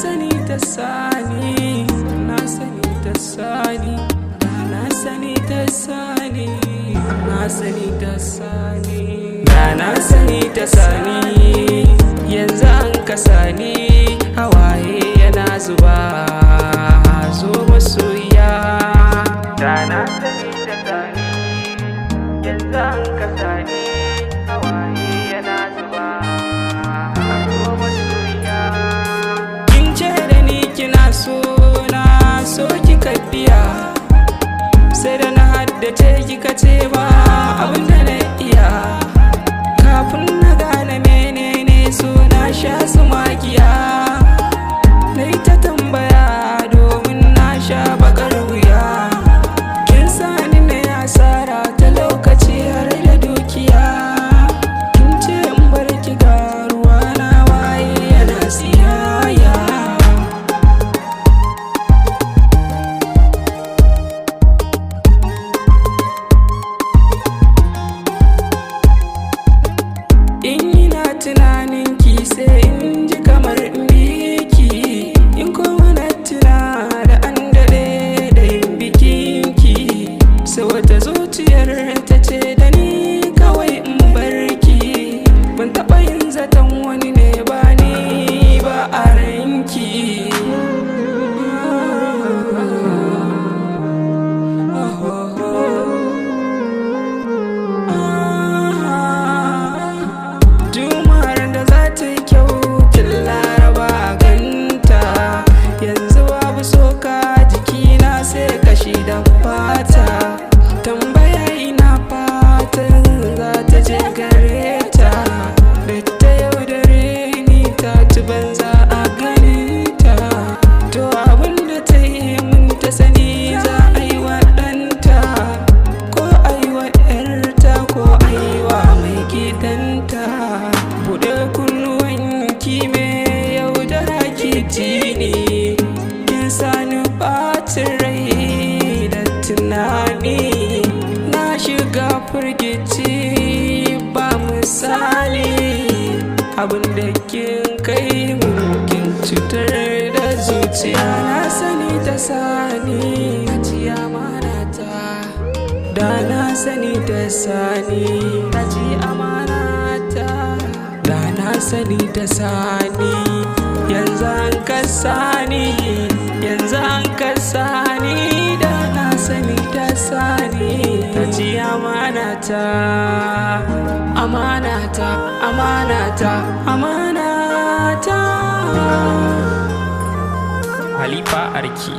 sani ta sani, na sani ta sani, na sani ta sani, na sani ta sani, na sani ta sani. Yanzu an kasa ni hawaye yana zuba, zo masoya. Na sani ta sani, yanzu an kasa ni hawaye yana zuba, zo masoya. Kin ce da ni kina so na, so kika biya, sai da na haddace kika ce ba abin da na iya. Kafin na gane menene so na sha su magiya, na yi ta tambaya domin na sha bakar wuya. Kin sani na asara ta lokaci har da dukiya. Kin ce in bar ki ga ruwa na waye yana siyaya. In ina tunanin ki sai in ji kamar in biki, in kuma na tuna da an daɗe da yin bikin ki. Sai wata zuciyar ta ce da ni kawai in barki, ban taɓa yin zaton wani ne ba ni ba a ranki. Juma'ar da za ta yi kyau tun Laraba a ganta, yanzu babu soka jikina sai kashi da fata. Tambaya ina fatan za ta je gare ta, da ta yaudare ni ta ci banza a ganinta. To abin da ta yi mun ta sani za a yi wa ɗanta, ko a yi wa ‘yarta, ko a yi wa mai gidanta. Buɗe kunnuwanki me yaudara ki ji ni, kin sani ɓacin rai da tunani. Na shiga firgici ba misali, abin da kin kai mun kin cutar da zuciya. Na sani ta sani, ji amanata. Da na sani ta sani, ta ji amanata. Da na sani ta sani, yanzu an kasa ni, yanzu an kasa ni. Da na sani ta sani, ta ji amanata, amanata, amanata, amanata. Halifa Arki.